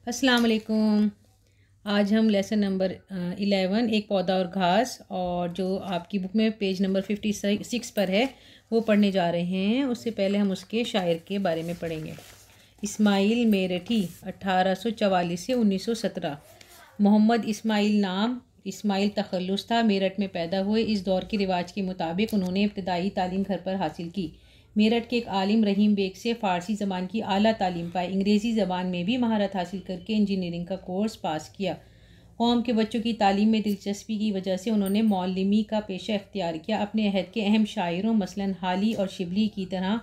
अस्सलाम वालेकुम। आज हम लेसन नंबर 11 एक पौधा और घास और जो आपकी बुक में पेज नंबर 56 पर है वो पढ़ने जा रहे हैं। उससे पहले हम उसके शायर के बारे में पढ़ेंगे। इस्माइल मेरठी 1844 से 1917। मोहम्मद इस्माइल नाम, इस्माइल तखल्लुस था। मेरठ में पैदा हुए। इस दौर के रिवाज के मुताबिक उन्होंने इब्तदाई तालीम घर पर हासिल की। मेरठ के एक आलिम रहीम बेग से फ़ारसी ज़बान की आला तालीम पाई। अंग्रेज़ी ज़बान में भी महारत हासिल करके इंजीनियरिंग का कोर्स पास किया। कौम के बच्चों की तालीम में दिलचस्पी की वजह से उन्होंने मौलमी का पेशा इख्तियार किया। अपने अहद के अहम शायरों मसलन हाली और शिबली की तरह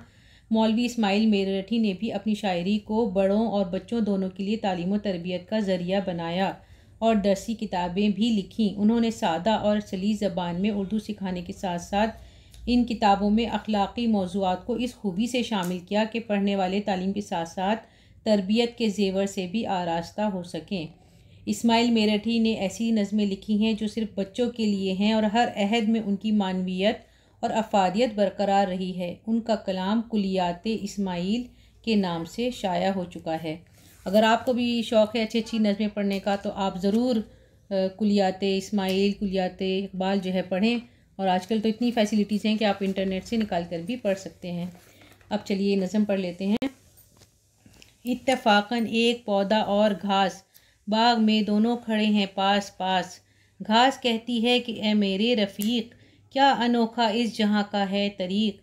मौलवी इस्माइल मेरठी ने भी अपनी शायरी को बड़ों और बच्चों दोनों के लिए तालीम और तरबियत का ज़रिया बनाया और दरसी किताबें भी लिखीं। उन्होंने सादा और सलीस ज़बान में उर्दू सिखाने के साथ साथ इन किताबों में अखलाक़ी मौज़ूआत को इस खूबी से शामिल किया कि पढ़ने वाले तालीम के साथ साथ तरबियत के ज़ेवर से भी आरास्ता हो सकें। इस्माइल मेरठी ने ऐसी नज़में लिखी हैं जो सिर्फ़ बच्चों के लिए हैं और हर अहद में उनकी मानवियत और अफादियत बरकरार रही है। उनका कलाम कुलियात इस्माइल के नाम से शाया हो चुका है। अगर आपको भी शौक़ है अच्छी अच्छी नज़में पढ़ने का तो आप ज़रूर कुलियात इस्माइल, कुलियात इकबाल जो है पढ़ें। और आजकल तो इतनी फैसिलिटीज़ हैं कि आप इंटरनेट से निकाल कर भी पढ़ सकते हैं। अब चलिए नज़म पढ़ लेते हैं। इत्तफ़ाक़न एक पौधा और घास, बाग में दोनों खड़े हैं पास पास। घास कहती है कि ए मेरे रफ़ीक, क्या अनोखा इस जहाँ का है तरीक़।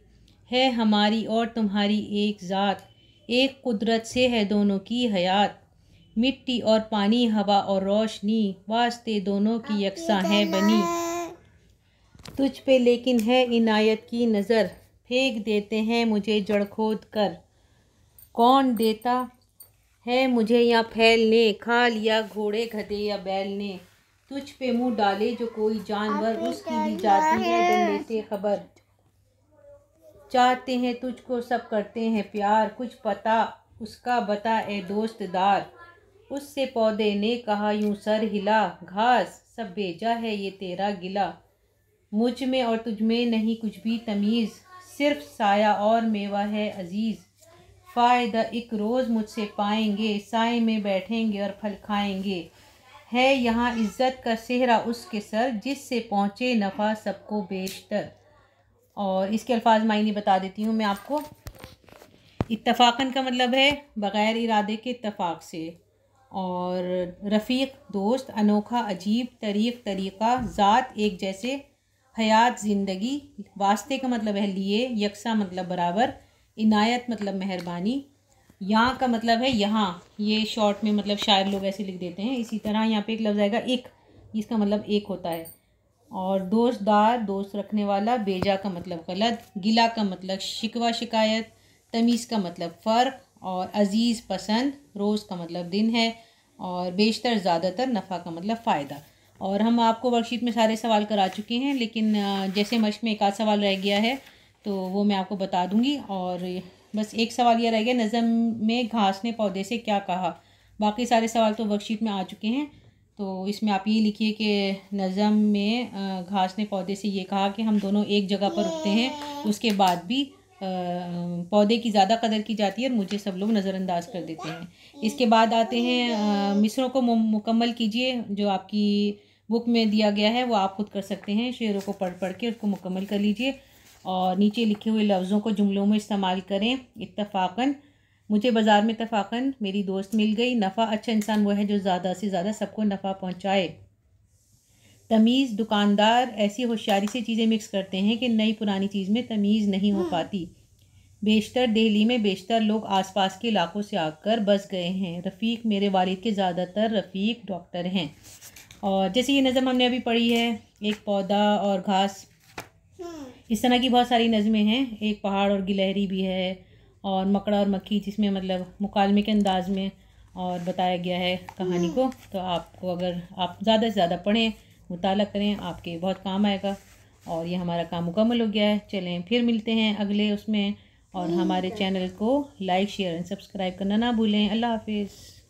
है हमारी और तुम्हारी एक ज़ात, एक कुदरत से है दोनों की हयात। मिट्टी और पानी, हवा और रोशनी, वास्ते दोनों की यकसां है बनी। तुझ पे लेकिन है इनायत की नज़र, फेंक देते हैं मुझे जड़ खोद कर। कौन देता है मुझे या फैलने, खा लिया घोड़े गधे या बैल ने। तुझ पे मुंह डाले जो कोई जानवर, उसकी भी जाती है डंडे से खबर। चाहते हैं तुझको सब करते हैं प्यार, कुछ पता उसका बता ए दोस्तदार। उससे पौधे ने कहा यूं सर हिला, घास सब भेजा है ये तेरा गिला। मुझ में और तुझ में नहीं कुछ भी तमीज़, सिर्फ साया और मेवा है अजीज़। फ़ायदा एक रोज़ मुझसे पाएंगे, साए में बैठेंगे और फल खाएंगे। है यहाँ इज़्ज़त का सेहरा उसके सर, जिससे पहुँचे नफ़ा सबको बेशतर। और इसके अल्फाज मायने बता देती हूँ मैं आपको। इत्तफ़ाक़न का मतलब है बग़ैर इरादे के इत्तफ़ाक़ से, और रफ़ीक दोस्त, अनोखा अजीब, तरीक़ तरीक़ा, ज़ात एक जैसे, हयात ज़िंदगी। वास्ते का मतलब है लिए, यकसा मतलब बराबर, इनायत मतलब मेहरबानी। यहाँ का मतलब है यहाँ, ये शॉर्ट में मतलब शायर लोग ऐसे लिख देते हैं। इसी तरह यहाँ पे एक लफ्ज़ आएगा एक, इसका मतलब एक होता है। और दोस्तदार दोस्त रखने वाला, बेजा का मतलब गलत, गिला का मतलब शिकवा शिकायत, तमीज़ का मतलब फ़र्क, और अज़ीज़ पसंद, रोज़ का मतलब दिन है, और बेशतर ज़्यादातर, नफ़ा का मतलब फ़ायदा। और हम आपको वर्कशीट में सारे सवाल करा चुके हैं, लेकिन जैसे मश्क में एक आध सवाल रह गया है तो वो मैं आपको बता दूंगी। और बस एक सवाल यह रह गया, नज़म में घास ने पौधे से क्या कहा। बाकी सारे सवाल तो वर्कशीट में आ चुके हैं। तो इसमें आप ये लिखिए कि नज़म में घास ने पौधे से ये कहा कि हम दोनों एक जगह पर रुकते हैं, उसके बाद भी पौधे की ज़्यादा कदर की जाती है और मुझे सब लोग नज़रअंदाज कर देते हैं। इसके बाद आते हैं मिसरों को मुकम्मल कीजिए। जो आपकी बुक में दिया गया है वो आप खुद कर सकते हैं। शेरों को पढ़ पढ़ के उसको मुकम्मल कर लीजिए और नीचे लिखे हुए लफ्ज़ों को जुमलों में इस्तेमाल करें। इत्तफ़ाक़न, मुझे बाज़ार में इत्तफ़ाक़न मेरी दोस्त मिल गई। नफ़ा, अच्छा इंसान वो है जो ज़्यादा से ज़्यादा सबको नफ़ा पहुँचाए। तमीज़, दुकानदार ऐसी होशियारी से चीज़ें मिक्स करते हैं कि नई पुरानी चीज़ में तमीज़ नहीं हो पाती। बेशतर, दिल्ली में बेशतर लोग आसपास के इलाकों से आकर बस गए हैं। रफ़ीक, मेरे वालिद के ज़्यादातर रफ़ीक डॉक्टर हैं। और जैसे ये नज़म हमने अभी पढ़ी है, एक पौधा और घास, इस तरह की बहुत सारी नज़में हैं। एक पहाड़ और गिलहरी भी है, और मकड़ा और मक्खी, जिसमें मतलब मुकालमे के अंदाज में और बताया गया है कहानी को। तो आपको, अगर आप ज़्यादा से ज़्यादा पढ़ें, मुताला करें, आपके बहुत काम आएगा। और ये हमारा काम मुकम्मल हो गया है। चलें फिर मिलते हैं अगले उसमें। और हमारे चैनल को लाइक, शेयर एंड सब्सक्राइब करना ना भूलें। अल्लाह हाफिज़।